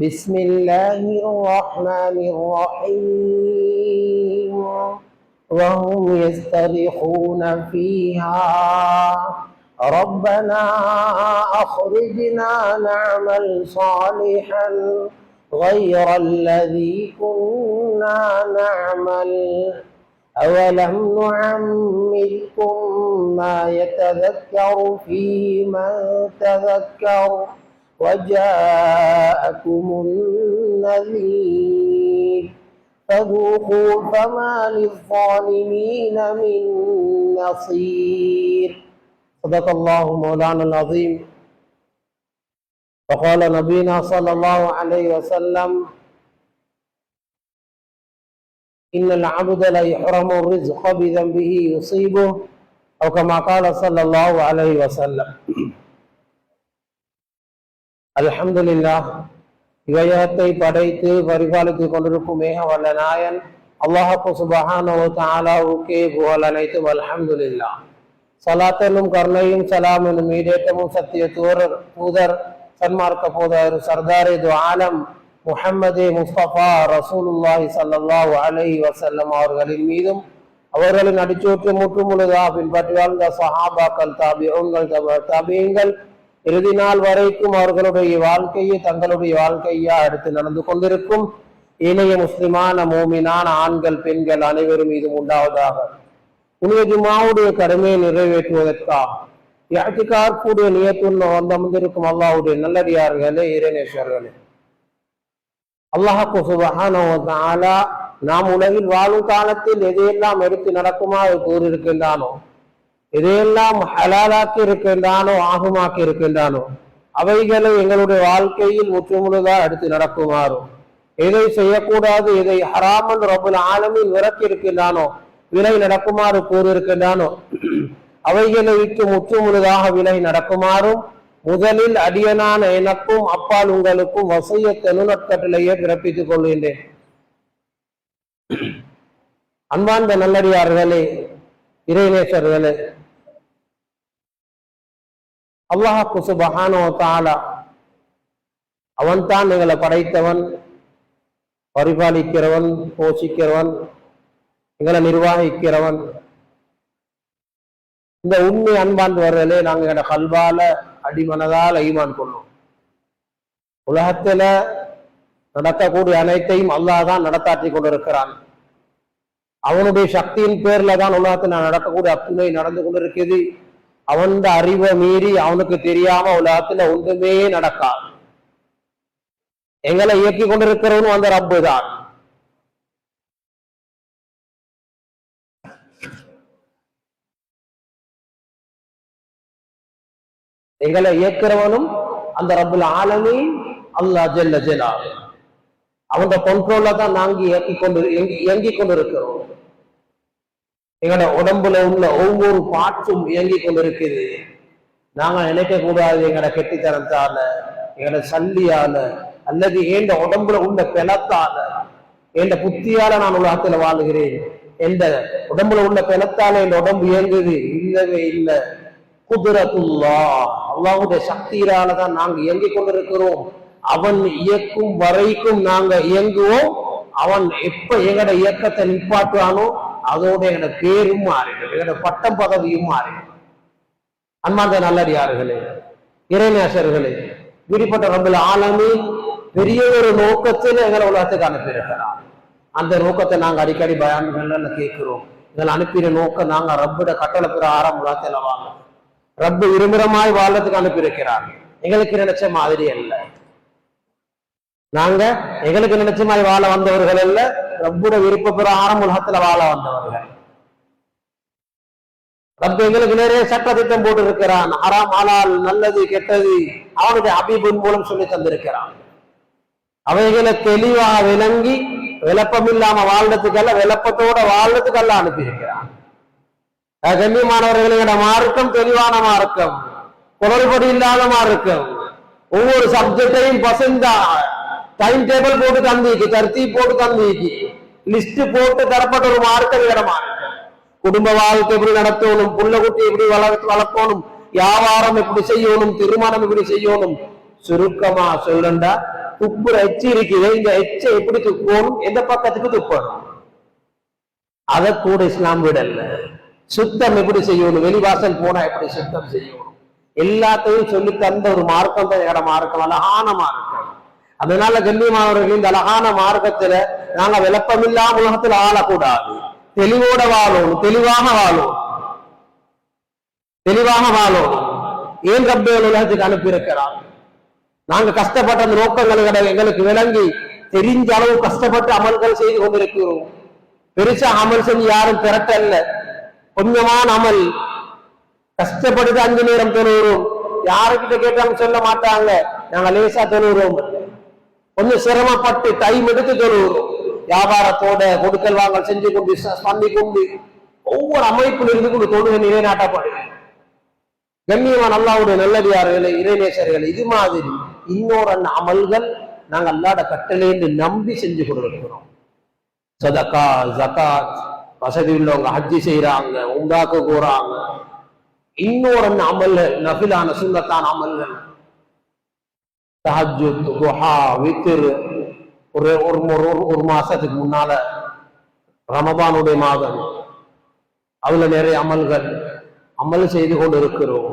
بسم الله الرحمن الرحيم وهم يسترخون فيها ربنا أخرجنا نعمل صالحا غير الذي كنا نعمل أولم نعمركم ما يتذكر فيه من تذكر وجاءكم النذير فذوقوا فما للظالمين من نصير. صدق الله مولانا العظيم. وقال نبينا صلى الله عليه وسلم إن العبد لا يحرم الرزق بذنبه يصيبه أو كما قال صلى الله عليه وسلم. அல்ஹம்துலில்லாஹ். இவையகத்தை படைத்து பரிபாலித்துக் கொண்டிருக்கும் மேக வல்ல நாயன் அல்லாஹ் சுப்ஹானஹு வ தஆலாவுக்கே புகழ் அனைத்தும். அல்ஹம்துலில்லாஹ். சலாத்தனும் கருணையும் சலாம் எனும் ஈடேற்றமும் சத்திய தூதர் சன்மார்க்க போதர் சர்தாரே து ஆலம் முஹம்மதே முஸ்தபா ரசூலுல்லாஹி ஸல்லல்லாஹு அலைஹி வஸல்லம் அவர்களின் மீதும் அவர்களின் அடிச்சோற்று முற்றுமுழுதாக பின்பற்றி வாழ்ந்த சஹாபாக்கள், தாபிஊன்கள், தாபிஈன்கள் இறுதி நாள் வரைக்கும் அவர்களுடைய வாழ்க்கையை தங்களுடைய வாழ்க்கையா எடுத்து நடந்து கொண்டிருக்கும் இணைய முஸ்லிமான மூமினான ஆண்கள் பெண்கள் அனைவரும் மீதும் உண்டாவதாக. புனித ஜும்ஆவுடைய கடமையை நிறைவேற்றுவதற்காக இஅ்திகாஃபுடைய நியத்துடன் வந்திருக்கும் அல்லாஹ்வுடைய நல்லடியார்களே, இறைநேசர்களே, அல்லாஹ் சுப்ஹானஹு வ தஆலா நாம் உலகில் வாழும் காலத்தில் எதையெல்லாம் எடுத்து நடக்குமாறு கூறியிருக்கின்றானோ, எதையெல்லாம் ஹலாலாக்கி இருக்கின்றானோ, ஆகுமாக்கி இருக்கின்றானோ, அவைகளை எங்களுடைய வாழ்க்கையில் முற்றுமுழுதாக எடுத்து நடக்குமாறு, எதை செய்யக்கூடாது, எதை ஹராமன் ரப்புல் ஆலமீன் விரக்கி இருக்கின்றானோ, விலை நடக்குமாறு கூறியிருக்கின்றானோ, அவைகளை விட்டு முற்றுமுழுதாக விலை நடக்குமாறும் முதலில் அடியனான எனக்கும் அப்பால் உங்களுக்கும் வசியத் நற்கட்டளையை பிறப்பித்துக் கொள்கின்றேன். அன்பார்ந்த நல்லடியார்களே, இறைநேசர்களே, அல்லாஹ் சுப்ஹானஹு வ தஆலா அவன்தான் எங்களை படைத்தவன், பரிபாலிக்கிறவன், போஷிக்கிறவன், எங்களை நிர்வாகிக்கிறவன். இந்த உண்மை அன்பார்ந்தவர்களே நாங்கள் எங்களோட கல்வால அடிமனதால் ஈமான் கொள்ளும். உலகத்துல நடக்கக்கூடிய அனைத்தையும் அல்லாஹ் தான் நடத்தாற்றி கொண்டிருக்கிறான். அவனுடைய சக்தியின் பேர்ல தான் உலகத்துல நடக்கக்கூடிய அத்துணை நடந்து கொண்டிருக்கிறது. அவன் அறிவை மீறி அவனுக்கு தெரியாம உலகத்துல ஒன்றுமே நடக்காது. எங்களை இயக்கி கொண்டிருக்கிறவனும் அந்த ரப்பு தான். எங்களை இயக்கிறவனும் அந்த ரப்புல் ஆலமீன் அல்லாஹ் ஜல்ல ஜலால். அவன் கண்ட்ரோல்ல தான் நாங்க இயங்கிக் கொண்டிருக்கிறோம். எங்களோட உடம்புல உள்ள ஒவ்வொரு பாட்டும் இயங்கிக் கொண்டிருக்குது. நாங்க நினைக்க கூடாது எங்களோட கெட்டித்தனத்தால, எங்களோட சல்லியால, அல்லது எந்த உடம்புல உள்ள பிணத்தால, எந்த புத்தியால நான் உலகத்துல வாழுகிறேன், எந்த உடம்புல உள்ள பிணத்தால என் உடம்பு இயங்குது, இல்லவே இல்லை. குதுரத்துல்லாஹ், அல்லாஹ்வுடைய சக்தியால தான் நாங்க இயங்கிக் கொண்டிருக்கிறோம். அவன் இயக்கும் வரைக்கும் நாங்க இயங்குவோம். அவன் எப்ப எங்கட இயக்கத்தை நிப்பாட்டுவானோ அதோட எங்கட பேரும் மாறிடும், எங்கட பட்டம் பதவியும் மாறிடும். அன்பார்ந்த நல்லடியார்களே, இறைநேசர்களே, இப்படிப்பட்ட ரப்புல் ஆலமீன் பெரிய ஒரு நோக்கத்தில் எங்களை உலகத்துக்கு அனுப்பியிருக்கிறார். அந்த நோக்கத்தை நாங்க அடிக்கடி பயான்கள்ல கேட்கிறோம். எங்களை அனுப்பின நோக்கம் நாங்க ரப்போட கட்டளை பிரகாரம் உலகத்துல வாங்க, ரப்பு விரும்புறமாய் வாழ்றதுக்கு அனுப்பியிருக்கிறார். எங்களுக்கு நினைச்ச மாதிரி அல்ல, நாங்க எங்களுக்கு நினைச்ச மாதிரி வாழ வந்தவர்கள் அல்ல, ரப்போட விருப்ப பிரகாரம் உலகத்துல வாழ வந்தவர்கள். ரப்பு எங்களுக்கு நிறைய சட்ட திட்டம் போட்டு இருக்கிறான். ஹராம் ஹலால், நல்லது கெட்டது அவனுடைய ஹபீபின் மூலம் சொல்லி தந்திருக்கிறான். அவைகளை தெளிவாக விளங்கி விளப்பம் இல்லாம வாழ்றதுக்கல்ல, விளப்பத்தோட வாழ்றதுக்கல்ல அனுப்பி இருக்கிறான். கண்ணியமானவர்களோட மார்க்கம் தெளிவான மார்க்கம், குளறுபடி இல்லாத மார்க்கம். ஒவ்வொரு சப்ஜெக்டையும் பசந்தா டைம் டேபிள் போட்டு தந்திக்கு, தர்த்தீப் போட்டு தந்திக்கு, லிஸ்ட் போட்டு தரப்பட்ட ஒரு மார்க்கம் இடமா. குடும்ப வாழ்க்கை எப்படி நடத்தணும், புள்ள குட்டி எப்படி வளர்க்கணும், வியாபாரம் எப்படி செய்யணும், திருமணம் எப்படி செய்யணும், சுருக்கமா சொல்லண்டா துப்புற எச்சி இருக்குது, இந்த எச்சை எப்படி துப்பணும், எந்த பக்கத்துக்கு துப்பணும், அதை கூட இஸ்லாம் விடல. சுத்தம் எப்படி செய்யணும், வெளிவாசல் போனா எப்படி சுத்தம் செய்யணும், எல்லாத்தையும் சொல்லி தந்த ஒரு மார்க்கம் தான் எங்கட மார்க்கம், அழகான மார்க்கம். அதனால கண்ணியமானவர்கள், இந்த அழகான மார்க்கத்துல நாங்க விளப்பமில்லாம உலகத்துல ஆளக்கூடாது. தெளிவோட வாழணும், தெளிவாக வாழும், தெளிவாக வாழும். ஏன் ரப்பேல் உலகத்துக்கு அனுப்பியிருக்கிறார்? நாங்க கஷ்டப்பட்ட அந்த நோக்கங்களை எங்களுக்கு விளங்கி தெரிஞ்ச அளவு கஷ்டப்பட்டு அமல்கள் செய்து கொண்டிருக்கிறோம். பெருசா அமல் செஞ்சு யாரும் திரட்டல்ல, கொஞ்சமான அமல் கஷ்டப்பட்டு 5 நேரம் தொழுகிறோம். யாருக்கிட்ட கேட்டாங்க சொல்ல மாட்டாங்க, நாங்க லேசா தொழுகிறோம். கொஞ்சம் சிரமப்பட்டு டைம் எடுத்து தொழுகிறோம். வியாபாரத்தோட கொடுக்கல் வாங்கல் செஞ்சு கொண்டு பண்ணி கொண்டு ஒவ்வொரு அமைப்பில் இருந்து கொண்டு தொழுகை நிலைநாட்டப்படுது. கண்ணியமான அல்லாஹ்வுடைய நல்லடியார்களே, இறைநேசர்களே, இது மாதிரி இன்னொரு அமல்கள் நாங்க அல்லாஹ்ட கட்டளைன்னு நம்பி செஞ்சு கொண்டிருக்கிறோம். சதகா, ஜகாத், வசதி உள்ளவங்க ஹஜ்ஜி செய்யறாங்க, உண்டாக்க போறாங்க. இன்னொரு அமல்கள், நஃபிலான சுன்னத்தான அமல்கள், தஹஜ்ஜுத், துஹா, வித்ர். ஒரு மாசத்துக்கு முன்னால ரமபானுடைய மாதம், அதுல நிறைய அமல் செய்து கொண்டு இருக்கிறோம்.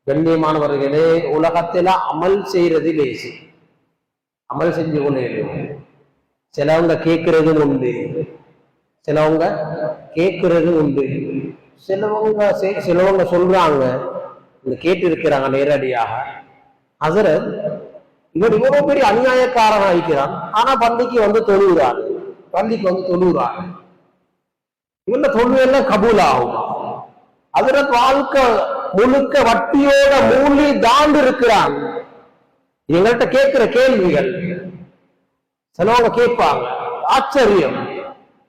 கண்ணியமானவர்களே, உலகத்துல அமல் செய்யறது லேசி, அமல் செஞ்சு கொண்டே இருக்கும். சிலவங்க கேட்கறதும் உண்டு, சிலவங்க கேட்கறது உண்டு. சிலவங்க சொல்றாங்க, கேட்டு இருக்கிறாங்க நேரடியாக, ஹஸரத் இவர் இவ்வளவு பெரிய அநியாயக்காரன் ஆகிக்கிறான், ஆனா பள்ளிக்கு வந்து தொழுகிறான், இவங்க தொழுவெல்லாம் கபூல் ஆகும். ஹஸரத் வாழ்க்கை முழுக்க வட்டியோட மூழ்கி தாண்டு இருக்கிறான். எங்கள்கிட்ட கேட்கிற கேள்விகள் சிலவங்க கேட்பாங்க, ஆச்சரியம்.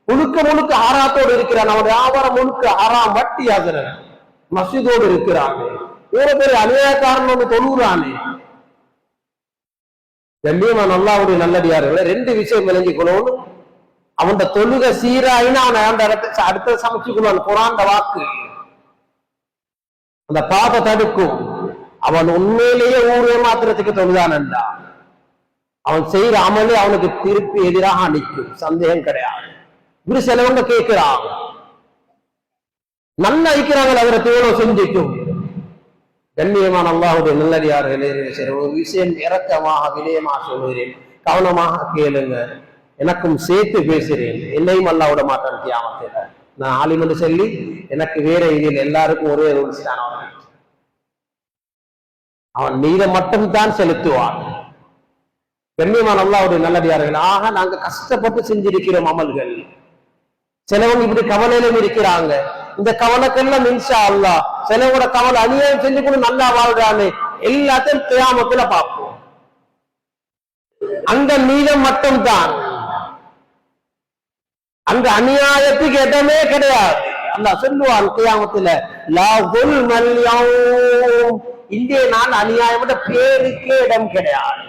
முழுக்க ஆராத்தோடு இருக்கிறான், அவருடைய வியாபாரம் முழுக்க ஆறாம் வட்டி. ஹஸரத் மஸ்ஜிதோடு இருக்கிறாங்க, இவ்வளவு பெரிய அநியாயக்காரன் வந்து தொழுகிறானே. கண்ணியமான அல்லாஹ்வுடைய நல்லடியார்களே, 2 விஷயம் விளங்கிக்கணும். அவன் தொழுகை சீராயினா அவன் அடுத்த சமைச்சுக்கொள்வான். குர்ஆன் வாக்கு அந்த பாதை தடுக்கும். அவன் உண்மையிலேயே ஊரே மாத்திரத்துக்கு தொழுதானண்டா, அவன் செய்யற அமலே அவனுக்கு திருப்பி எதிராக அளிக்கும், சந்தேகம் கிடையாது. இப்படி சிலவங்க கேட்கிறான், நல்லா இருக்கிறாங்க, அவரை தேவை செஞ்சுட்டும். கண்ணியமான அல்லாஹ்வுடைய நல்லடியார்களே, ஒரு விஷயம் இறக்கமாக வினயமாக சொல்கிறேன், கவனமாக கேளுங்க. எனக்கும் சேர்த்து பேசுறேன், என்னையும் அல்லாஹ் விட மாட்டான் கியாமத்தில. நான் ஆலிமன்னு சொல்லி எனக்கு வேற இதில் எல்லாருக்கும் ஒரே ரூல்ஸ் தான். அவன் மீத மட்டும்தான் செலுத்துவான். கண்ணியமான அல்லாஹ்வுடைய நல்லடியார்கள், ஆக நாங்க கஷ்டப்பட்டு செஞ்சிருக்கிறோம் அமல்கள். சிலவங்க இப்படி கவலையிலும் இருக்கிறாங்க. இந்த கவலைக்கெல்லாம் இன்ஷா அல்லாஹ் சிலவோட கவலை அநியாயம் செஞ்சு கூட நல்லா வாழ்றானே, எல்லாத்தையும் கியாமத்துல பார்ப்போம். அந்த மீதம் மட்டும்தான், அந்த அநியாயத்துக்கு இடமே கிடையாது. அல்லாஹ் சொல்லுவான் கியாமத்துல, லா ஸுல்மல் யௌம், இன்றைய நாள் அநியாயம் பேருக்கே இடம் கிடையாது.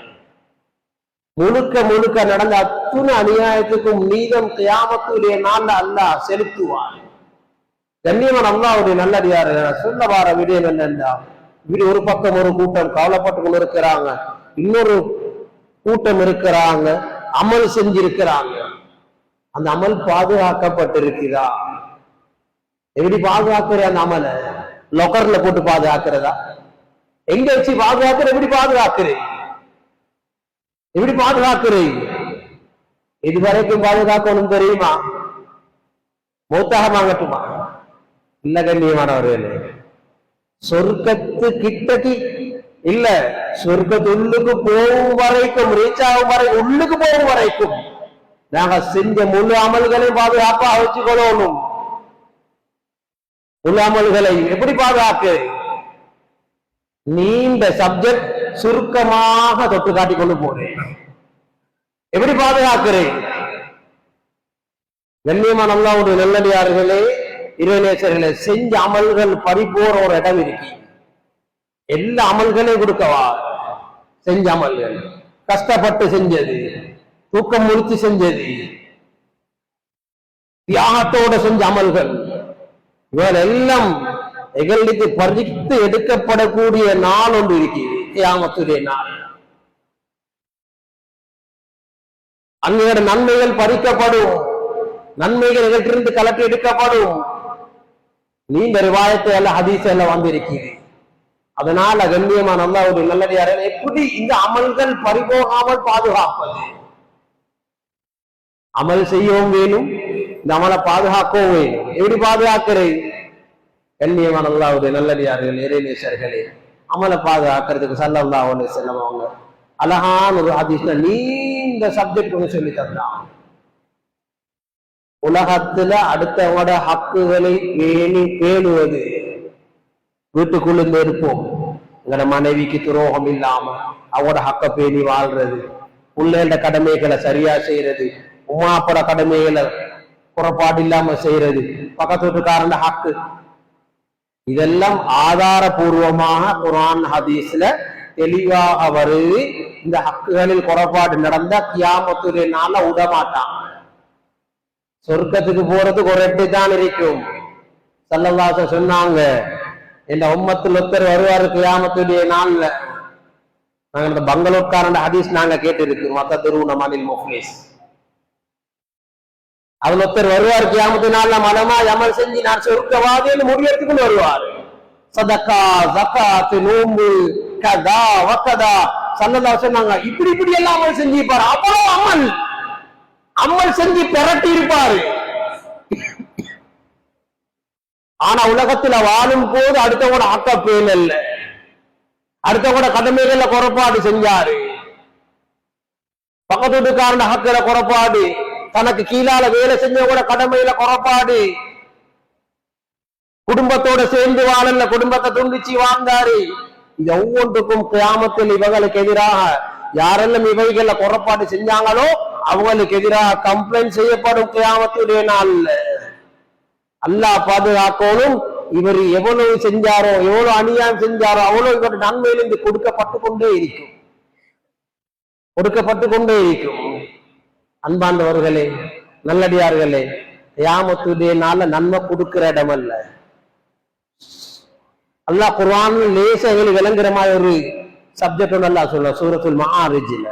முழுக்க நடந்த அத்துணை அநியாயத்துக்கும் மீதம் கியாமத்துடைய நாள் அல்லாஹ் செலுத்துவான். கண்ணியமான அல்லாஹ்வுடைய நல்லடியார்களே, சொல்ல வார விடயம் என்னன்னா, ஒரு பக்கம் ஒரு கூட்டம் கவலைப்பட்டு கொண்டு இருக்கிறாங்க, இன்னொரு கூட்டம் இருக்கிறாங்க அமல் செஞ்சிருக்கிறாங்க. அந்த அமல் பாதுகாக்கப்பட்டிருக்கிறதா? எப்படி பாதுகாக்கிற? அந்த அமல லொக்கர்ல போட்டு பாதுகாக்கிறதா? எங்க வச்சு பாதுகாக்கிற? எப்படி பாதுகாக்கிறேன்? இதுவரைக்கும் பாதுகாக்கணும் தெரியுமா? மூத்தாக வாங்கட்டுமா? இல்ல கண்ணியமானவர்களே, சொர்க்கத்து கிட்டக்கு இல்ல, சொர்க்கத்துள்ளுக்கு போகும் வரைக்கும், ரீச் ஆகும் வரை, உள்ளுக்கு போகும் வரைக்கும் நாங்க செஞ்ச முழு அமல்களையும் பாதுகாப்பா வச்சுக்கொள்ளணும். முழு அமல்களை எப்படி பாதுகாக்கு? நீண்ட சப்ஜெக்ட் சுருக்கமாக தொட்டு காட்டிக் கொண்டு போறேன். எப்படி பாதுகாக்கிறேன்? கண்ணியமான அல்லாஹ்வுடைய நல்லடியார்களே, இறைநேசர்களே, செஞ்ச அமல்கள் பறிபோற ஒரு இடம் இருக்கு. எல்லா அமல்களையும் கொடுக்கவா? செஞ்ச அமல்கள், கஷ்டப்பட்டு செஞ்சது, தூக்கம் முடித்து செஞ்சது, தியாகத்தோட செஞ்ச அமல்கள், இவரெல்லாம் எங்களுக்கு பறித்து எடுக்கப்படக்கூடிய நாள் ஒன்று இருக்கிறது, கியாமத்துடைய நாள். அங்கோட நன்மைகள் பறிக்கப்படும், நன்மைகள் எங்கிட்டிருந்து கலட்டி எடுக்கப்படும். நீண்ட ரிவாயத்தை எல்லாம் ஹதீஸ் எல்லாம் வந்திருக்கிறது. அதனால கண்ணியமான அல்லாஹ்வுடைய நல்லடியார்களே, எப்படி இந்த அமல்கள் பறிபோகாமல் பாதுகாப்பது? அமல் செய்யவும் வேணும், இந்த அமலை பாதுகாக்கவும் வேணும். எப்படி பாதுகாக்கிறது? கண்ணியமான அல்லாஹ்வுடைய நல்லடியார்கள், இறைநேசர்களே, அமலை பாதுகாக்கிறதுக்கு ஸல்லல்லாஹு அலைஹி வஸல்லம் அவங்க அழகான ஒரு ஹதீஸ்ல நீண்ட சப்ஜெக்ட் ஒன்று சொல்லி தந்தான். உலகத்துல அடுத்தவங்களோட ஹக்குகளை பேணுவது, வீட்டுக்குள்ள இருப்போம், எங்களோட மனைவிக்கு துரோகம் இல்லாம அவங்களோட ஹக்க பேணி வாழ்றது, பிள்ளைகளோட கடமைகளை சரியா செய்யறது, உமாப்பட கடமைகளை குறைபாடு இல்லாம செய்யறது, பக்கத்து வீட்டுக்காரன் ஹக்கு, இதெல்லாம் ஆதாரபூர்வமாக குர்ஆன் ஹதீஸ்ல தெளிவாக வருது. இந்த ஹக்குகளில் குறைபாடு நடந்தா கியாமத்துடைய நாள்ல விடமாட்டான். சொர்க்கத்துக்கு போறதுக்கு ஒரு எட்டு தான் இருக்கும். ஸல்லல்லாஹு அலைஹி வஸல்லம் சொன்னாங்க, இந்த உம்மத்தில் ஒருத்தர் வருவாரு கியாமத்துடைய நாள்ல. நாங்க இந்த பங்களூர்காரன் ஹதீஸ் நாங்க கேட்டு இருக்கு, மத்த திருவுனமனில் முஃப்லிஸ். அதுல ஒருத்தர் வருவார் கியாமத்து நாள்ல, மனமா அமல் செஞ்சு நான் சொர்க்கவாதின்னு முடியறதுக்குன்னு வருவார். சதக்கா, ஜகாத், நோம்பு, கதா வக்கதா. ஸல்லல்லாஹு அலைஹி சொன்னாங்க, இப்படி இப்படி எல்லாம் அமல் செஞ்சிருப்பாரு. அவ்வளவு அமல் செஞ்சு பெரட்டி இருப்பாரு. ஆனா உலகத்துல வாழும் போது அடுத்தவங்க ஆக்க பேல் அல்ல, அடுத்தவங்க கடமைகள்ல குறைபாடு செஞ்சாரு, பக்கத்து வீட்டுக்காரன் ஹக்கில குறைபாடு, தனக்கு கீழால வேலை செஞ்சவங்க கடமையில குறைபாடு, குடும்பத்தோட சேர்ந்து வாழல, குடும்பத்தை துண்டிச்சு வாழ்ந்தாரு. இது ஒவ்வொன்றுக்கும் கியாமத்தில் இவங்களுக்கு எதிராக யாரெல்லாம் இவைகள்ல குறைபாடு செஞ்சாங்களோ அவங்களுக்கு எதிராக கம்ப்ளைண்ட் செய்யப்படும் கியாமத்துடைய நாள்ல. அல்லாஹ் பாதுகாக்கணும். இவர் எவ்வளவு செஞ்சாரோ, எவ்வளவு அநியாயம் செஞ்சாரோ அவ்வளவு இவர் நன்மையிலிருந்து கொடுக்கப்பட்டு கொண்டே இருக்கும். அன்பாண்டவர்களே, நல்லடியார்களே, கியாமத்துடைய நாள்ல நன்மை கொடுக்கிற இடம் அல்ல. அல்லாஹ் குர்ஆன்ல லேசா எங்களுக்கு விளங்குற மாதிரி ஒரு சப்ஜெக்ட் ஒன்று அல்லாஹ் சொல்ல சூரத்துல் மஆரிஜ்ல.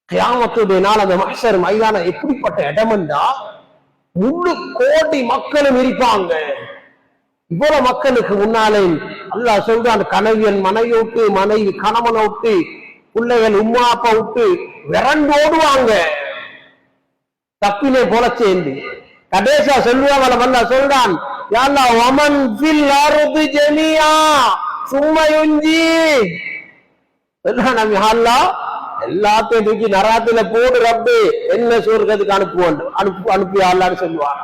கியாமத்துடைய நாள் அந்த மஹ்ஷர் மைதானம் எப்படிப்பட்ட இடம்டா, முழு கோடி மக்களும் இருப்பாங்க. இவ்வளவு மக்களுக்கு முன்னாலே அல்லாஹ் சொல்றான், கணவன் மனைவி விட்டு, மனைவி கணவனை விட்டு, பிள்ளைகள் உம்மா அப்பா விட்டு விரண்டு ஓடுவாங்க தப்பினை போல சேர்ந்து. கடைசியா சொல்லுவாங்க, அல்லாஹ் சொல்றான், யா அல்லாஹ் வமன் ஃபில் அர்தி ஜமீஆ சும்ம யுஞ்சி. நபி அல்லாஹ் எல்லாத்தையும் தூக்கி நராத்துல போடு ரப்பு, என்ன சொர்க்கத்துக்கு அனுப்பி அல்லான்னு சொல்லுவார்.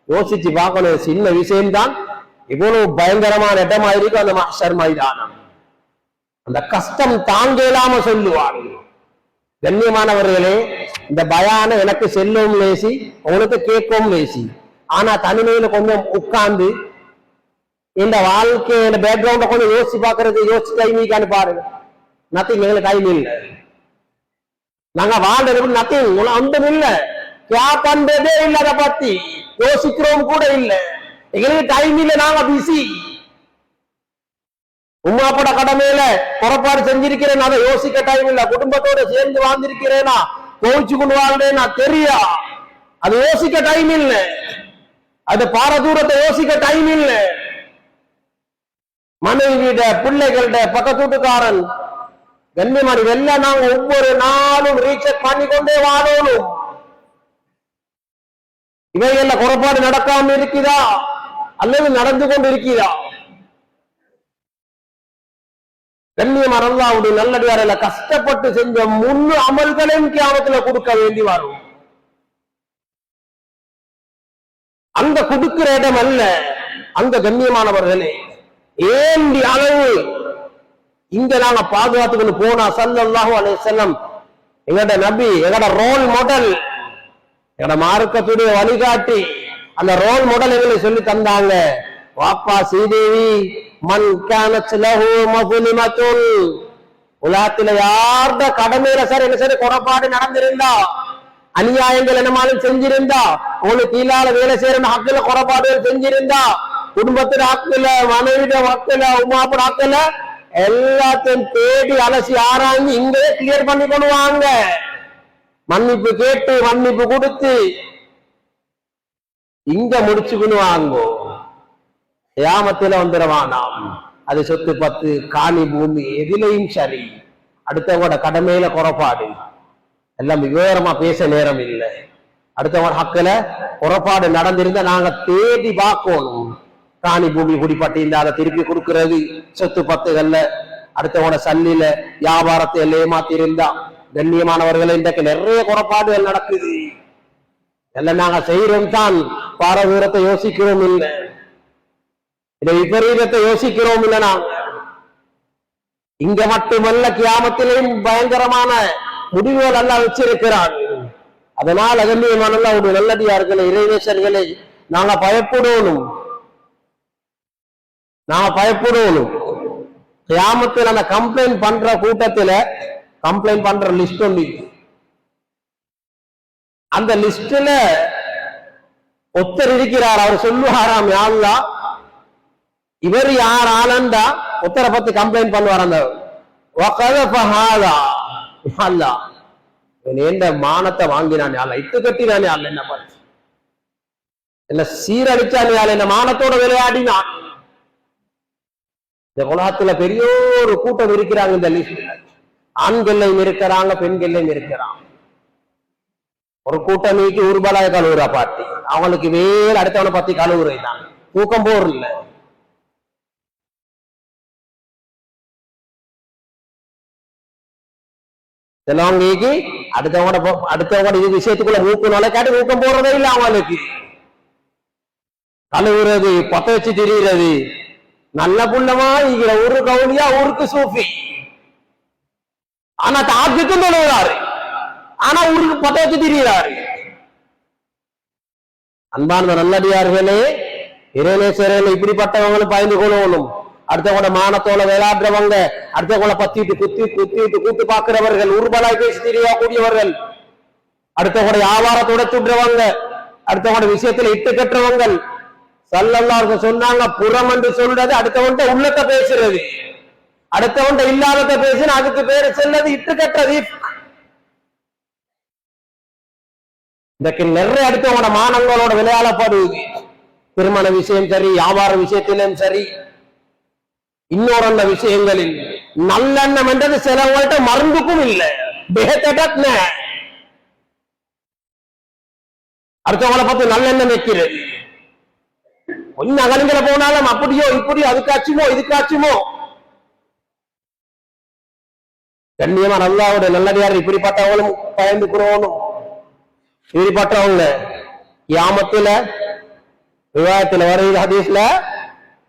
யோசிச்சு பார்க்கணும், சின்ன விஷயம்தான் இவ்வளவு பயங்கரமான இடமா இருக்கு அந்த மஹ்ஷர் மைதானம். அந்த கஷ்டம் தாங்க இல்லாம சொல்லுவார். கண்ணியமானவர்களே, இந்த பயான எனக்கு செல்லவும் லேசி, உங்களுக்கு கேட்கவும் லேசி. ஆனா தனிமையில கொஞ்சம் உட்கார்ந்து இந்த வாழ்க்கையோட பேக்ரவுண்ட கொஞ்சம் யோசிச்சு பாக்குறது, யோசிச்சு டைமிக்கான்னு பாருங்க. நத்திங், எங்களுக்கு டைம் இல்லை. நாங்க வாழ்றது நத்திங், ஒன்றும் இல்லை. கே பண்றதே இல்லை, அதை பத்தி யோசிக்கிறோம் கூட இல்லை. எங்களுக்கு டைம் இல்லை, நாங்க பிஸி. உம்மாப்பட கடமையில புறப்பாடு செஞ்சிருக்கிறேன், அதை யோசிக்க டைம் இல்லை. குடும்பத்தோட சேர்ந்து வாழ்ந்திருக்கிறேனா, கோவிச்சு கொண்டு வாழ்றேனா தெரியா, அது யோசிக்க டைம் இல்லை. அது பாரதூரத்தை யோசிக்க டைம் இல்லை. மனைவிட, பிள்ளைகள்ட, பக்கத்து வீட்டுக்காரன், கண்ணியமான வெள்ள நாங்க ஒவ்வொரு நாளும் ரீசெக் பண்ணி கொண்டே வாழணும். இவைகள்ல குறைபாடு நடக்காம இருக்குதா அல்லது நடந்து கொண்டு இருக்கிறதா? கண்ணியமான அல்லாஹ்வுடைய நல்லடியார்களை கஷ்டப்பட்டு செஞ்ச முழு அமல்களையும் கியாமத்துல கொடுக்க வேண்டி வரும். அந்த கொடுக்கிற இடம் அல்ல அந்த. கண்ணியமானவர்களே, ஏண்டி அளவு இங்க நாங்க பாதுகாத்துக்கொண்டு போனா ஸல்லல்லாஹு அலைஹி வஸல்லம் எங்கட நபி, எங்கட ரோல் மாடல், எங்கட மார்க்கத்துடைய வழிகாட்டி, அந்த ரோல் மாடல் எங்களை சொல்லி தந்தாங்க. வாப்பா ஸ்ரீதேவி, மன் கானத் லஹு மஃலிமத்துல், உலகத்துல யார்ட கடமையில சார் என்ன சரி குறைபாடு நடந்திருந்தா, அநியாயங்கள் என்னமாலும் செஞ்சிருந்தா, உங்களுக்கு கீழால வேலை செய்யற ஹக்குல குறைபாடுகள் செஞ்சிருந்தா, குடும்பத்தின ஹக்குல, மனைவிட ஹக்குல, உமாப்பட ஹக்குல எல்லாத்தையும் தேடி அலசி ஆராய்ந்து இங்கே கிளியர் பண்ணி கொள்வாங்க. மன்னிப்பு கேட்டு மன்னிப்பு கொடுத்து இங்க முடிச்சுக்கணும் வாங்கோ. கியாமத்துல வந்துடவானாம். அது சொத்து பத்து காணி பூமி எதிலையும் சரி, அடுத்தவங்களோட கடமையில குறைபாடு எல்லாம் விவரமா பேச நேரம் இல்லை. அடுத்தவங்களோட ஹக்கில குறைபாடு நடந்திருந்தா நாங்க தேடி பார்க்கணும். காணி பூமி குடிப்பட்டு இல்லை, அதை திருப்பி கொடுக்கிறது, சொத்து பத்துகள்ல அடுத்தவங்களோட சல்லில வியாபாரத்தை எல்லாம் ஏமாத்தி இருந்தா கண்ணியமானவர்கள் இன்றைக்கு நிறைய குறைபாடுகள் நடக்குது. எல்லாம் நாங்க செய்யறோம் தான், பாரதூரத்தை யோசிக்கிறோம் இல்லை, இதை விபரீதத்தை யோசிக்கிறோம் இல்லை. நாங்க இங்க மட்டுமல்ல கியாமத்திலேயும் பயங்கரமான முடிவுகள் எல்லாம் வச்சிருக்கிறான். அதனால் அகண்ணியமான ஒரு நல்லடியார்களை இறைநேசர்களை நாங்க பயப்படணும். கியாமத்தில் அந்த கம்ப்ளைண்ட் பண்ற கூட்டத்துல கம்ப்ளைண்ட் பண்ற லிஸ்ட் ஒன்று, அந்த லிஸ்ட்ல ஒருத்தர் இருக்கிறார். அவர் சொல்லுவாராம், யா அல்லாஹ் இவர் யார் ஆளண்டா ஒருத்தரை பத்தி கம்ப்ளைண்ட் பண்ணுவார். அந்த எந்த மானத்தை வாங்கினானே அல்ல, இட்டு கட்டினானே அல்ல, என்ன பார்த்து என்ன சீரழிச்சானே அல்ல, என்ன மானத்தோட விளையாடினான். இந்த உலகத்துல பெரிய ஒரு கூட்டம் இருக்கிறாங்க இந்த லிஸ்ட்ல. ஆண்கள்லையும் இருக்கிறாங்க, பெண்கள்லையும் இருக்கிறாங்க. ஒரு கூட்டம் நீக்கி உருபலாய கழுவுறா பாட்டி, அவங்களுக்கு வேறு அடுத்தவனை பத்தி கழுவுரை தான், தூக்கம் போர் இல்லை. சிலவங்க அடுத்தவங்க இது விஷயத்துக்குள்ள மூக்குனால காட்டி ஊக்கம் போறதே இல்லை. அவங்களுக்கு கழுவுறது, பத்த வச்சு திரிகிறது, நல்ல புள்ளமா இருக்கிற ஒரு கவுனியா ஊருக்கு சூஃபி, ஆனா தாக்குக்கும் தொழுகிறாரு, ஆனா ஊருக்கு பத்த வச்சு திரிகிறாரு. அன்பார்ந்த நல்லடியார்களே, இறைநேசர்கள் இப்படிப்பட்டவங்களும் பயந்து கொள்ளணும். அடுத்தவங்களோட மானத்தோட விளையாடுறவங்க, அடுத்தவங்களை பத்திட்டு கூத்து பார்க்கிறவர்கள், உருபலாய் பேசி தெரியக்கூடியவர்கள், அடுத்தவங்களோட வியாபாரத்தோட சுடுறவங்க, அடுத்தவங்களோட விஷயத்துல இட்டு கட்டுறவங்க. ஸல்லல்லாஹு சொன்னாங்க, புறம் என்று சொல்றது அடுத்தவன்ட்ட உள்ளத்தை பேசுறது, அடுத்தவன்ட்ட இல்லாதத பேசினா அதுக்கு பேரு செல்லது இட்டு கட்டுறது. இதற்கு நிறைய அடுத்தவங்களோட மானங்களோட விளையாடப்படுவது. திருமண விஷயம் சரி, வியாபார விஷயத்திலும் சரி, இன்னொரு அந்த விஷயங்களில் நல்லெண்ணம் என்றது சிலவங்கள்ட்ட மருந்துக்கும் இல்லை. அடுத்தவங்களை பார்த்து நல்லெண்ணம் வைக்கிறது. கொஞ்சம் அகலிங்களை போனாலும் அப்படியோ இப்படியோ, அதுக்காச்சுமோ இதுக்காச்சுமோ. கண்ணியமா நல்லாவுடைய நல்லடியார் இப்படிப்பட்டவங்களும் பயந்துக்கிறோம். இப்படிப்பட்டவங்க கியாமத்துல விவாதத்துல வருகிற ஹதீஸ்ல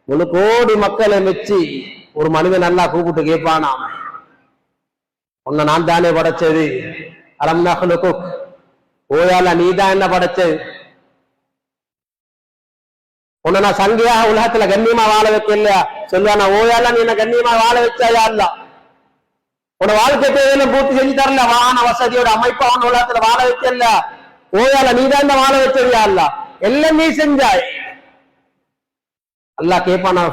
1 கோடி மக்களை வச்சு ஒரு மனிதன் நல்லா கூப்பிட்டு கேட்பானாம், உன்னை நான் தானே படைச்சது, அலம் நஹ்லுகுக், ஓயால நீதான் என்ன படைச்சது, உன்னை நான் சங்கையாக உலகத்துல கண்ணியமா வாழ வைக்கல. சொல்லுவானா, ஓயால நீ என்ன கண்ணியமா வாழ வச்சாயா இல்ல, உன வாழ்க்கை தேவையில பூர்த்தி செஞ்சு தரல, வாகன வசதியோட அமைப்பா உன் உலகத்துல வாழ வைக்கல, ஓயால நீதான் வாழ வச்சதியா இல்ல, எல்லாம் நீ செஞ்சாய். அல்லாஹ் கேட்பானா,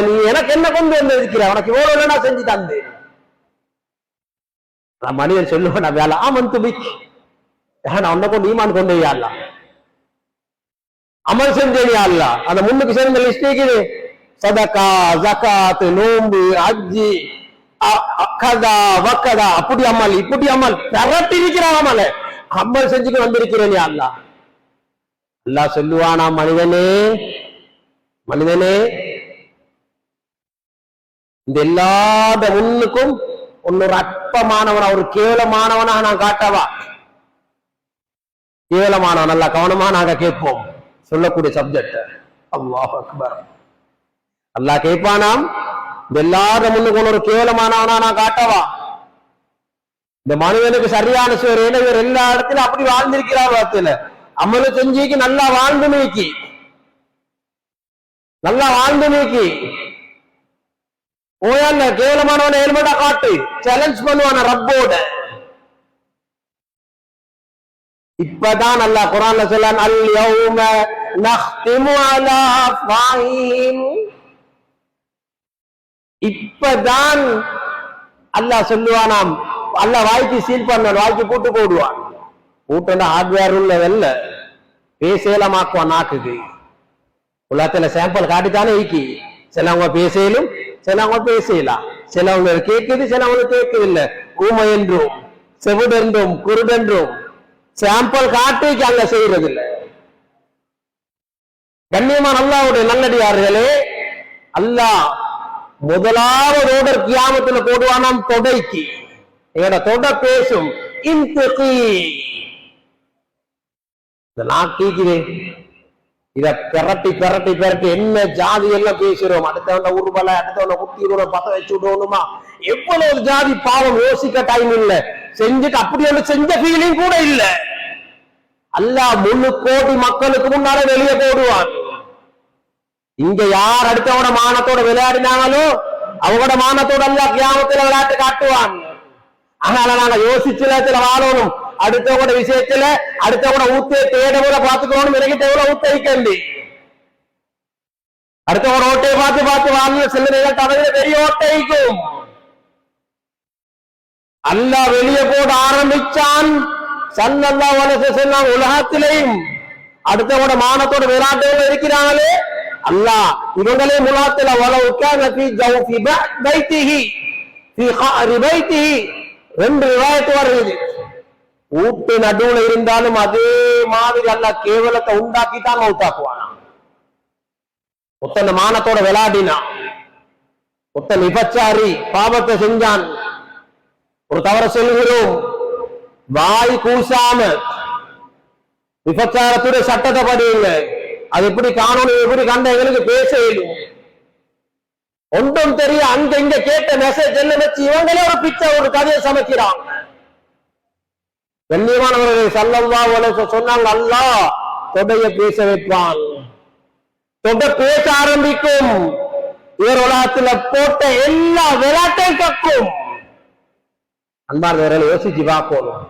நீ எனக்கு என்ன கொண்டு வந்து இருக்கிற, உனக்கு இவ்வளவு நான் செஞ்சு தந்தேன். மனிதன் சொல்லுவேன், வேலை ஆமன் துபிக், நான் உன்னை கொண்டு ஈமான் கொண்டு அல்ல அமல் செஞ்சேன் அல்ல. அந்த முன்னுக்கு சேர்ந்த லிஸ்ட் இருக்குது, சதகா, ஜகாத், நோம்பு, ஹஜ்ஜி, அக்கதா வக்கதா, அப்படி அமல் இப்படி அமல் பரட்டி இருக்கிறான். அமல் அமல் செஞ்சுட்டு வந்திருக்கிறேன் அல்ல. அல்லாஹ் சொல்லுவானா, மனிதனே இந்த எல்லாத முன்னுக்கும் ஒரு அற்பமானவனா, ஒரு கேவலமானவனாக நான் காட்டவா? கேவலமானவன். நல்லா கவனமா நாங்க கேட்போம் சொல்லக்கூடிய சப்ஜெக்ட். அல்லாஹ் அக்பர். அல்லாஹ் கேட்பானாம், இந்த எல்லாத முன்னுக்கு ஒரு கேவலமானவனா நான் காட்டவா? இந்த மனிதனுக்கு சரியான சுவர், இவர் எல்லா இடத்துல அப்படி வாழ்ந்திருக்கிறார். வார்த்தையில அமல செஞ்சுக்கு நல்லா வாழ்ந்து நீக்கி ஓயால கேவலமானவன ஹெல்மெட்டா காட்டு சேலஞ்ச் பண்ணுவான ரப்போட. இப்பதான் அல்லாஹ் குர்ஆன்ல சொல்றான், அல் யௌம நஹ்திமு அலா அஃவாஹிம். இப்பதான் அல்லாஹ் சொல்லுவானாம், அல்ல வாய்க்கு சீல் பண்ண வாய்க்கு பூட்டு போடுவான். பூட்டுண்டா ஹார்ட்வேர் உள்ளதல்ல, பேசலமாக்குவான் நாக்குக்கு. உலகத்துல சாம்பிள் காட்டித்தானே ஈக்கி. சிலவங்க பேசலும், சிலவங்க பேசலாம், சிலவங்க கேட்குது, சிலவங்க கேட்குது இல்ல. ஊமை என்றும் செவிடென்றும் குருடென்றும் சாம்பிள் காட்டிக்கு அங்க செய்யறது இல்லை. கண்ணியமான அல்லாஹ்வுடைய நல்லடியார்களே, அல்லாஹ் முதலாவது ஓடர் கியாமத்துல போடுவானாம் தொடைக்கு. எங்கட தொடை பேசும். இந்த நாக்கீக்குதே, இத பெரட்டி பெரட்டி பெரட்டி என்ன ஜாதி எல்லாம் பேசுறோம். அடுத்தவன உருவலை, அடுத்தவன குத்தி பத்த வச்சு விடணுமா, எவ்வளவு ஜாதி பாவம் யோசிக்க டைம் இல்ல. செஞ்சுட்டு அப்படி ஒண்ணு செஞ்ச ஃபீலிங் கூட இல்ல. அல்லாஹ் 3 கோடி மக்களுக்கு முன்னால வெளியே போடுவான். இங்க யார் அடுத்தவோட மானத்தோட விளையாடினாங்களோ அவங்களோட மானத்தோட அல்லாஹ் கியாமத்துல விளையாட்டு காட்டுவான். அதனால நாங்க யோசிச்சுல வாழணும். அடுத்தவங்களோட விஷயத்துல அடுத்தவங்களோட ஊத்தையை தேடவுல பாத்துக்கணும். எனக்கு எவ்வளவு ஊத்த வைக்கண்டி அடுத்தவங்களோட ஓட்டையை பார்த்து பார்த்து வாழ்ந்த செல்ல தவிர பெரிய ஓட்டைக்கும் அல்லாஹ் வெளியே போட ஆரம்பிச்சான். ஸல்லல்லாஹு அலைஹி வஸல்லம் உலகத்திலேயும் அடுத்தவங்களோட மானத்தோட விளையாட்டுகள் இருக்கிறாங்களே, அல்லாஹ் இவங்களே முலாத்துல வலவுக்கான ஃபீ ஜௌஃபி பைத்திஹி ஃபீ கஅரி பைத்திஹி 2 ரிவாயத் வருது. ஊட்டு நடுவுல இருந்தாலும் அதே மாதிரி அல்லாஹ் கேவலத்தை உண்டாக்கி தான் மௌத்தாக்குவானா. ஒத்தன மானத்தோட விளையாடினா, ஒத்தன் விபச்சாரி பாவத்தை செஞ்சான், ஒரு தவற சொல்கிறோம், வாய் கூசாம விபச்சாரத்துடைய சட்டத்தை படியுங்க. அது எப்படி காணணும், எப்படி கண்ட எங்களுக்கு பேச இயலும். ஒன்றும் தெரிய அங்க இங்க கேட்ட மெசேஜ் எல்லாம் வச்சு இவங்களே ஒரு பிச்சை ஒரு கதையை சமைக்கிறாங்க. கண்ணியமானவர்கள் ஸல்லல்லாஹு அலைஹி வஸல்லம் சொன்னாங்க, அல்லாஹ் தொடைய பேச வைப்பான். தொட பேச ஆரம்பிக்கும். இவர் உலகத்துல போட்ட எல்லா விளையாட்டை கக்கும். அன்பார்ந்தவர்கள் யோசிச்சு பார்க்கணும்,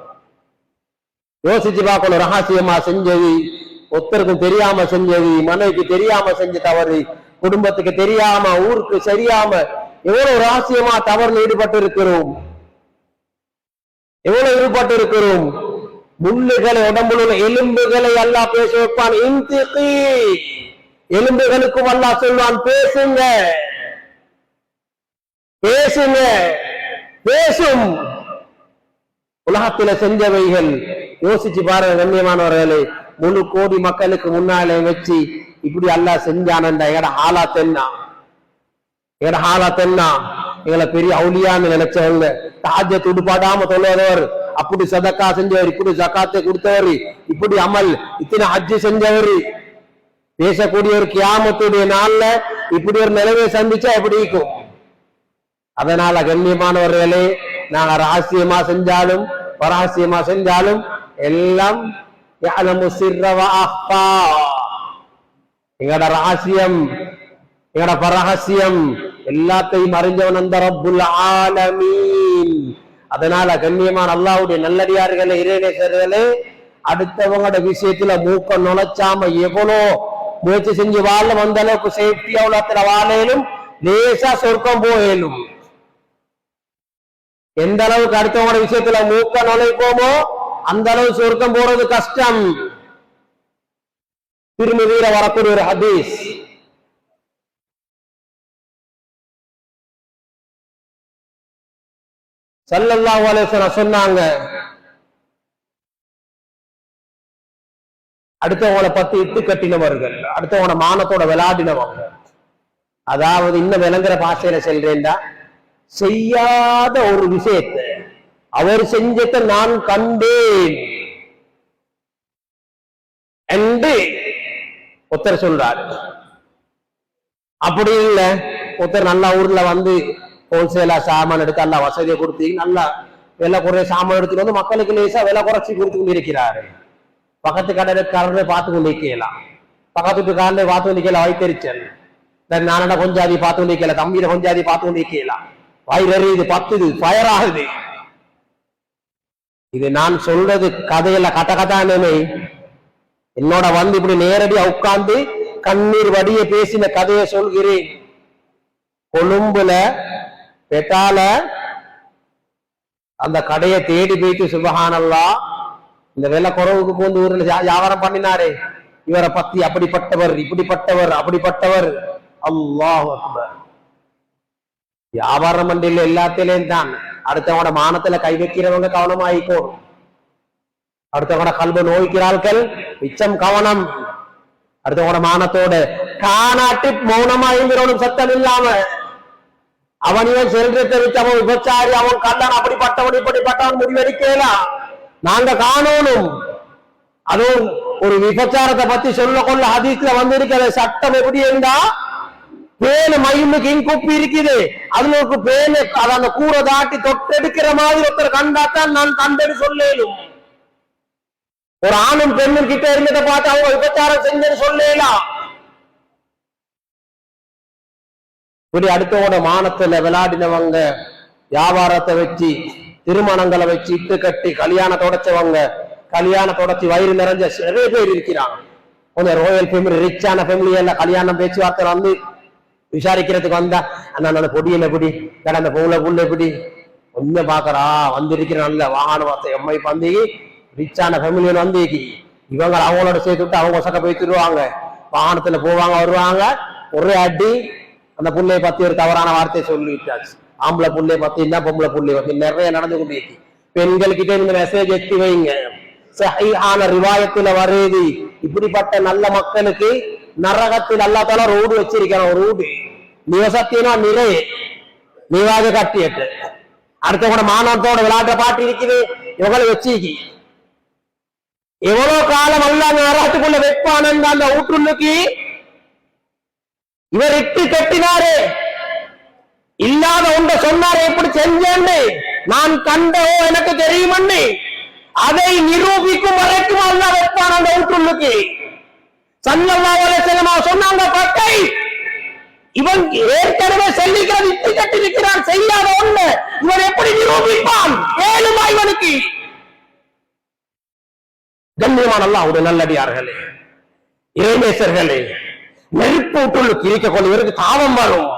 யோசிச்சு பார்க்கணும். ரகசியமா செஞ்சது, ஒருத்தருக்கும் தெரியாம செஞ்சது, மனைவிக்கு தெரியாம செஞ்ச தவறு, குடும்பத்துக்கு தெரியாம, ஊருக்கு சரியாம எவ்வளவு ரகசியமா தவறுல ஈடுபட்டு இருக்கிறோம், எவ்வளவு ஈடுபட்டு இருக்கிறோம். முள்ளுகளை உடம்புல உள்ள எலும்புகளை அல்லாஹ் பேச வைப்பான். இன்திகி, எலும்புகளுக்கும் அல்லாஹ் சொல்வான் பேசுங்க, பேசுங்க, பேசும். உலகத்தில செஞ்சவைகள் யோசிச்சு பாருங்க கண்ணியமானவர்களே. 3 கோடி மக்களுக்கு முன்னாலே வச்சு இப்படி அல்லாஹ் செஞ்சானண்டா எங்கட ஹாலாத் என்ன, எங்கட ஹாலாத் என்ன. எங்களை பெரிய அவுலியான்னு நினைச்சவங்க, தஹஜ்ஜத் துடுப்பாடாம தொழுவவர், அப்படி சதக்கா செஞ்சவர், இப்படி ஜகாத்தை கொடுத்தவர், இப்படி அமல் இத்தனை ஹஜ்ஜு செஞ்சவர், பேசக்கூடிய ஒரு கியாமத்துடைய நாள்ல இப்படி ஒரு நிலைமை சந்திச்சா எப்படி இருக்கும்? அதனால கண்ணியமானவர்களே, நாங்க ரகசியமா செஞ்சாலும் பரஹசியமா செஞ்சாலும் எல்லாம் யஅலமு சிர்ர வ அஃபா. எங்கட ரகசியம் எங்கட பரஹசியம் எல்லாத்தையும் அறிஞ்சவன் அந்த ரப்புல் ஆலமீன். அதனால கண்ணியமான அல்லாஹ்வுடைய நல்லடியார்களே, இறைநேசர்களே, அடுத்தவங்களோட விஷயத்துல மூக்க நுழைச்சாம எவ்வளோ முயற்சி செஞ்சு வாழ வந்த அளவுக்கு சேஃப்டியா உலகத்துல வாழையிலும் லேசா சொர்க்கம் போயிலும். எந்த அளவுக்கு அடுத்தவங்களோட விஷயத்துல மூக்க நுழைப்போமோ அந்த அளவு சொர்க்கம் போறது கஷ்டம். திருமிதியில வரக்கூடிய ஒரு ஹதீஸ், ஸல்லல்லாஹு அலைஹி வஸல்லம் சொன்னாங்க, அடுத்தவங்களை பத்தி இட்டு கட்டினவர்கள், அடுத்தவங்களோட மானத்தோட விளையாடினவங்க, அதாவது இன்னும் விளங்குற பாஷையில செல்றேன்டா, செய்யாத ஒரு விஷயத்தை அவர் செஞ்சதை நான் கண்டேன் என்று ஒருத்தர் சொல்றாரு. அப்படி இல்லை, ஒருத்தர் நல்லா ஊர்ல வந்து ஹோல்சேலா சாமான் எடுக்க நல்லா வசதியை கொடுத்து நல்லா விலை குறைய சாமான் எடுத்துட்டு வந்து மக்களுக்கு லேசா விலை குறைச்சி கொடுத்து கொண்டிருக்கிறாரு. பக்கத்து கடைக்காரரை பார்த்து கொண்டிருக்கலாம், பக்கத்து காரனை பார்த்து கொண்டிருக்கலாம், வைத்தறிச்சல் நானடா கொஞ்சாதி பார்த்து கொண்டிருக்கல, தம்பியில கொஞ்சாதி பார்த்து கொண்டிருக்கலாம், வயிறு பத்துது, ஃபயர் ஆகுது. இது நான் சொல்றது கதையில கதகதானே, என்னோட வந்து இப்படி நேரடியா உட்கார்ந்து கண்ணீர் வடிய பேசின கதையை சொல்கிறேன். கொழும்புல பெட்டால அந்த கடையை தேடி போயிட்டு சுபஹானல்லாஹ் இந்த விலை குறவுக்கு போந்து ஊர்ல வியாபாரம் பண்ணினாரே, இவரை பத்தி அப்படிப்பட்டவர் இப்படிப்பட்டவர் அப்படிப்பட்டவர். அல்லாஹ் அக்பர். வியாபார மண்டியில் எல்லாத்திலையும் தான். அடுத்தவங்களோட மானத்துல கை வைக்கிறவங்க கவனமாயிக்கும். அடுத்தவங்களோட கல்வ நோய்க்கிறார்கள், மிச்சம் கவனம். அடுத்தவங்களோட மானத்தோட காணாட்டி மௌனமா இருக்கிறவனும் சத்தம் இல்லாம அவனையும் செல்றத்தை வச்சு அவன் விபச்சாரி, அவன் கல்லன், அப்படிப்பட்டவன் இப்படிப்பட்டவன் முடிவெடுக்கலாம். நாங்க காணணும். அதுவும் ஒரு விபச்சாரத்தை பத்தி சொல்ல கொள்ள ஹதீஸ்ல வந்திருக்கிற சட்டம் எப்படி இருந்தா, பேனு மயிலுக்கு குப்பி இருக்குது, அதுல ஒரு பேனு அந்த கூரை தாட்டி தொட்டெடுக்கிற மாதிரி ஒருத்தர் கண்டாத்தான் நான் கண்டது சொல்லேனும். ஒரு ஆணும் பெண்ணும் கிட்ட இருந்ததை பார்த்து அவங்க விபச்சாரம் செஞ்சு சொல்லலாம். இப்படி அடுத்தவோட மானத்துல விளையாடினவங்க, வியாபாரத்தை வச்சு திருமணங்களை வச்சு இட்டு கட்டி கல்யாணம் தொடச்சவங்க, கல்யாணம் தொடச்சி வயிறு நிறைஞ்ச நிறைய பேர் இருக்கிறாங்க. கொஞ்சம் ரோயல் ஃபேமிலி, ரிச்சான ஃபேமிலி எல்லாம் கல்யாணம் பேச்சுவார்த்தை வந்து விசாரிக்கிறதுக்கு வந்தா, அந்த பொடியில எப்படி கடந்த பொருளை புள்ள எப்படி கொஞ்சம் பாக்குறா வந்திருக்கிற நல்ல வாகன வார்த்தை எம்ஐ பந்திக்கு ரிச்சான ஃபேமிலின்னு வந்து இவங்க அவங்களோட சேர்த்து விட்டு அவங்க சக்க போய் திருவாங்க, வாகனத்துல போவாங்க வருவாங்க, ஒரே அடி. அந்த புள்ளையை பத்தி ஒரு தவறான வார்த்தையை சொல்லிட்டாச்சு. ஆம்பளை புள்ளைய பத்தி இல்ல, பொம்பளை புள்ளைய பத்தி நிறைய நடந்து கொண்டு இருக்கு. பெண்கள் கிட்ட இந்த மெசேஜ் எத்தி வைங்க. சஹீஹான ரிவாயத்துல வருது, இப்படிப்பட்ட நல்ல மக்களுக்கு நரகத்தில் அல்லாஹ் தஆலா ரோடு வச்சிருக்கான். ஒரு ரோடு நிவசத்தினா நிறைய நீவாக கட்டிட்டு அடுத்த கூட மானத்தோட விளையாட்ட பாட்டு இருக்குது. இவங்களை வச்சிக்கி எவ்வளவு காலம் அல்லாஹ் நரகத்துக்குள்ள வைப்பான அந்த ஊற்றுள்ளுக்கு இவர் இட்டு கட்டினாரு. இல்லாத ஒன்றை சொன்னாரு, எப்படி செஞ்சேன்னு நான் கண்டோ எனக்கு தெரியுமன்னு அதை நிரூபிக்கும் வரைக்கும் அல்லாஹ் வைப்பான் அந்த ஊற்றுள்ளுக்கு. ஸல்லல்லாஹு அலைஹி வஸல்லம் சொன்னாங்க, பக்கை இவன் ஏற்கனவே சொல்லிக்கிறது இட்டு கட்டிருக்கிறான், செய்யாத ஒண்ணு இவன் எப்படி நிரூபிப்பான்? ஏழுமா இவனுக்கு. கண்ணியமான அல்லாஹ்வுடைய நல்லடியார்களே, இறைநேசர்களே, நெருப்பு ஊற்றுள்ளுக்கு இருக்கக்கூடிய இவருக்கு தாவம் வரும்.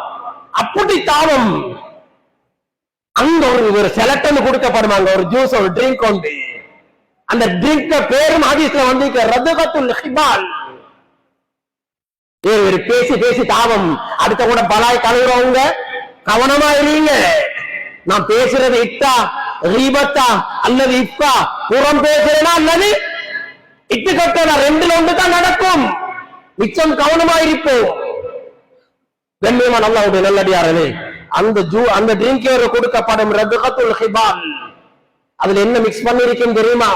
அப்படி தாவம். அங்க ஒரு செலட்டன் கொடுக்கப்படுவாங்க, ஒரு ஜூஸ், ஒரு ட்ரிங்க் உண்டு. அந்த ட்ரிங்க் பேரும் ஹதீஸ்ல வந்து ரதுகத்துல் ஹிபால். பேசி பேசி தாவம். அடுத்த கூட பலாய் கழுவுறவங்க கவனமா இருங்க. நான் பேசுறது இட்டா ரீபத்தா அல்லது இஃபா, புறம் பேசுறேனா அல்லது இட்டு கட்டா, ரெண்டுல ஒன்று தான் நடக்கும். மிச்சம் கவனமா இருப்போம். கண்ணியமான அல்லாஹ்வுடைய நல்லடியார்களே, அந்த ட்ரிங்க் கொடுக்கப்படும் ரதுகத்துல் ஹிபால், அதுல என்ன மிக்ஸ் பண்ணிருக்கேன்னு தெரியுமா?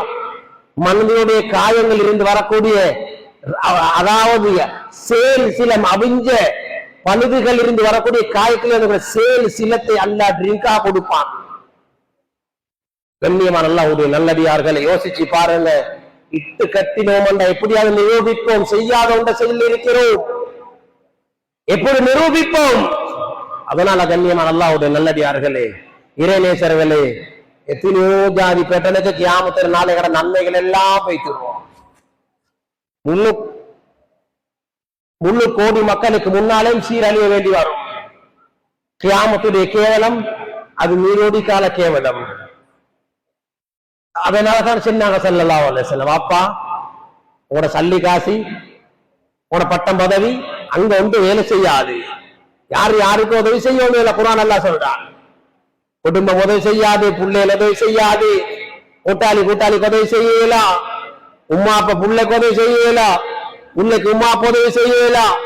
மனிதனுடைய காயங்கள் இருந்து வரக்கூடிய, அதாவது சேல் சிலம் அவிஞ்ச பழுதுகள் இருந்து வரக்கூடிய காயத்தில் சேல் சிலத்தை அல்லாஹ் ட்ரிங்கா கொடுப்பான். கண்ணியமான அல்லாஹ்வுடைய நல்லடியார்களை யோசிச்சு பாருங்க. இட்டு கட்டினோம் என்ற எப்படியாவது நிரூபிப்போம். செய்யாத ஒன்றை செயல் இருக்கிறோம், எப்படி நிரூபிப்போம்? அதனால கண்ணியமான அல்லாஹ்வுடைய நல்லடியார்களே, இறைநேசர்களே, எத்தனையோ ஜாதி பெட்டனுக்கு கியாமத்து நாளையோட நன்மைகள் எல்லாம் போய்த்துருவோம். 3 கோடி மக்களுக்கு முன்னாலேயும் சீரழிய வேண்டி வரும். கியாமத்துடைய கேவலம் அது நீரோடி கால கேவலம். அதனாலதான் சொன்னாங்க ஸல்லல்லாஹு அலைஹி வஸல்லம், அப்பா உங்களோட சல்லி காசி, உங்களோட பட்டம் பதவி அங்க ஒன்று வேலை செய்யாது. யாரு யாருக்கு உதவி செய்யணும் இல்ல, குர்ஆன் அல்லாஹ் சொல்றான். குடும்பம் உதவி செய்யாது, பிள்ளைகள் உதவி செய்யாது, கூட்டாளிக்கு உதவி செய்யலாம், உம்மா அப்பா பிள்ளைக்கு உதவி செய்யலாம், பிள்ளைக்கு உம்மா அப்பா உதவி செய்யலாம்.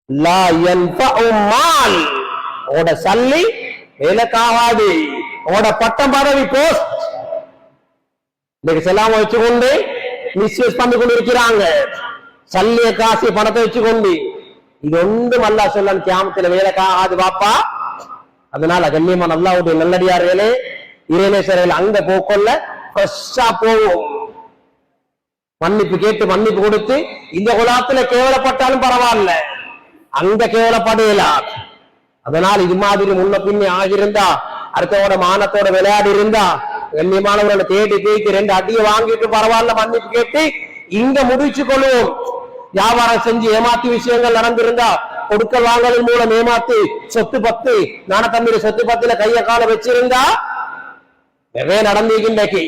லா யன்ஃபஉ மால், உங்களோட சல்லி வேலைக்காகாது. உங்களோட பட்டம் பதவி போஸ்ட் இன்னைக்கு செல்லாம வச்சுக்கொண்டு மிஸ்யூஸ் பண்ணி கொண்டு இருக்கிறாங்க. சல்லிய காசு பணத்தை வச்சுக்கொண்டு இது ஒன்றும் அல்லாஹ் சொல்லன் கியாமத்துல வேலைக்காகாது பாப்பா. அதனால கண்ணியமான அல்லாஹ்வுடைய நல்லடியார்களே, இறைநேசர்கள் அங்க போக்கொள்ள ஃப்ரெஷ்ஷா போவோம். மன்னிப்பு கேட்டு மன்னிப்பு கொடுத்து இந்த குலாத்துல கேவலப்பட்டாலும் பரவாயில்ல, அங்க கேவலப்படையலாம். அதனால் இது மாதிரி முன்ன பின்னே ஆகியிருந்தா, அடுத்தவோட மானத்தோட விளையாடி இருந்தா, கண்ணியமானவர்களை தேடி தேய்த்து 2 அடியை வாங்கிட்டு பரவாயில்ல மன்னிப்பு கேட்டு இங்க முடிச்சு கொள்வோம். வியாபாரம் செஞ்சு ஏமாத்தி விஷயங்கள் நடந்திருந்தா, கொடுக்கல் வாங்கலின் மூலம் ஏமாத்தி சொத்து பத்து நான தம்பி சொத்து பத்துல கைய கால வச்சிருந்தா நிறைய நடந்திருக்கின்றக்கு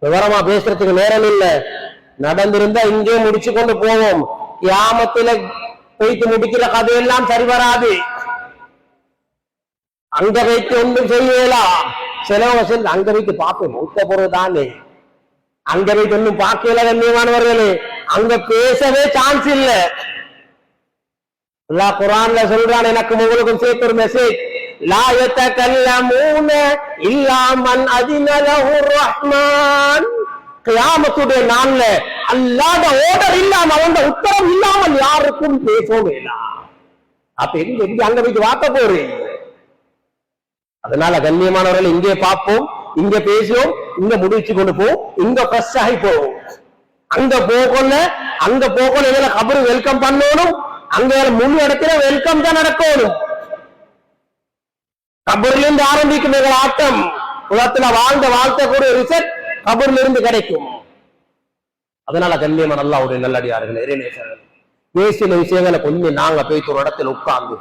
விவரமா பேசுறதுக்கு நேரம் இல்லை. நடந்திருந்தா இங்கே முடிச்சு கொண்டு போவோம். கியாமத்துல வைத்து முடிக்கிற கதையெல்லாம் சரி வராது. அங்க வைத்து ஒன்றும் செய்யலாம். சிலவங்க அங்க வைத்து பார்ப்போம், மூத்த பொருள் தானே, அங்க வைத்து ஒன்றும் பார்க்கல. கண்ணியமானவர்களே, அங்க பேசவே சான்ஸ் இல்ல. அல்லாஹ் குர்ஆன்ல சொல்றான், எனக்கு உங்களுக்கும் சேர்த்து ஒரு மெசேஜ், லா யதகல்லமூன இல்லா மன் அஸின லஹுர் ரஹ்மான். கியாமத்துடைய நாள்ல அல்லாஹ்ட ஆர்டர் இல்லாம, அவன் உத்தரவு இல்லாமல் யாருக்கும் பேசவே இல்ல. அப்ப எங்க அங்க போய் வார்த்தை போறீங்க? அதனால கண்ணியமானவர்கள், இங்கே பார்ப்போம், இங்க பேசுவோம், இங்க முடிச்சு கொண்டு போவோம், இங்க ஃப்ரெஷ் ஆகி போவோம். அங்க போகல இதுல கபரு வெல்கம் பண்ணணும். அங்க முழு இடத்துல வெல்கம் தான் நடக்கணும். கபூர்ல இருந்து ஆரம்பிக்கும் ஆட்டம். உலகத்துல வாழ்ந்த வாழ்க்கை கூட ரிசல்ட் கபூர்ல இருந்து கிடைக்கும். அதனால கண்ணியமான அல்லாஹ்வுடைய நல்லடியார்களே, இறைநேசர்களே, பேசின விஷயங்களை கொஞ்சம் நாங்க போய் ஒரு இடத்துல உட்கார்ந்து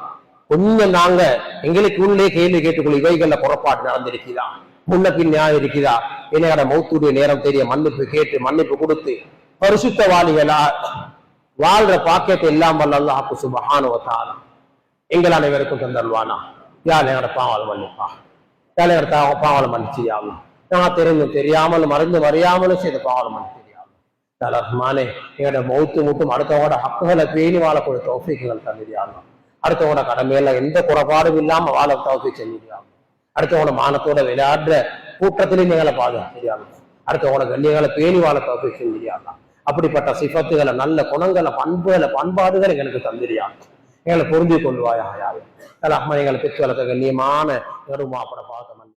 கொஞ்சம் நாங்க எங்களுக்கு உள்ளே கேள்வி கேட்டுக்கொள்ள, இவைகள்ல புறப்பாடு நடந்திருக்குதா, முன்ன பின் நியாயம் இருக்குதா, என்னோட மௌத்துடைய நேரம் தெரிய மன்னிப்பு கேட்டு மன்னிப்பு கொடுத்து பரிசுத்தவாளிகளா வாழ்ற பாக்கியத்தை எல்லாம் வல்ல அல்லாஹ் சுப்ஹானஹு வ தஆலா எங்கள் அனைவருக்கும் தந்தல்வானா. யார் எங்களோட பாவம் மன்னிப்பா, யார் எங்களோட பாவம் மன்னிச்சியாங்க. நான் தெரிந்தும் தெரியாமலும் மறைந்து மறையாமலும் செய்த பாவம் மன்னிச்சியாங்க. ரஹ்மானே, எங்களோட மௌத்து மூட்டும் அடுத்தவங்களோட ஹக்குகளை பேணி வாழக்கூடிய தௌஃபீக்குகள் தந்திரியாங்க. அடுத்தவங்களோட கடமையில எந்த குறைபாடும் இல்லாம வாழ தௌஃபீக் செஞ்சிருக்காங்க. அடுத்தவங்களோட மானத்தோட விளையாடுற கூட்டத்திலையும் எங்களை பாதுகாக்கிறாங்க. அடுத்தவங்களோட கண்ணியங்களை பேணி வாழ தௌஃபீக் செஞ்சிருக்காங்க. அப்படிப்பட்ட சிஃபத்துகளை, நல்ல குணங்களை, பண்பாடுகளை எங்களுக்கு தந்திரியாங்க. எங்களை புரிஞ்சு கொள்வாயா. எங்களை பெற்று வளர்த்த கண்ணியமான மாப்பட பார்க்க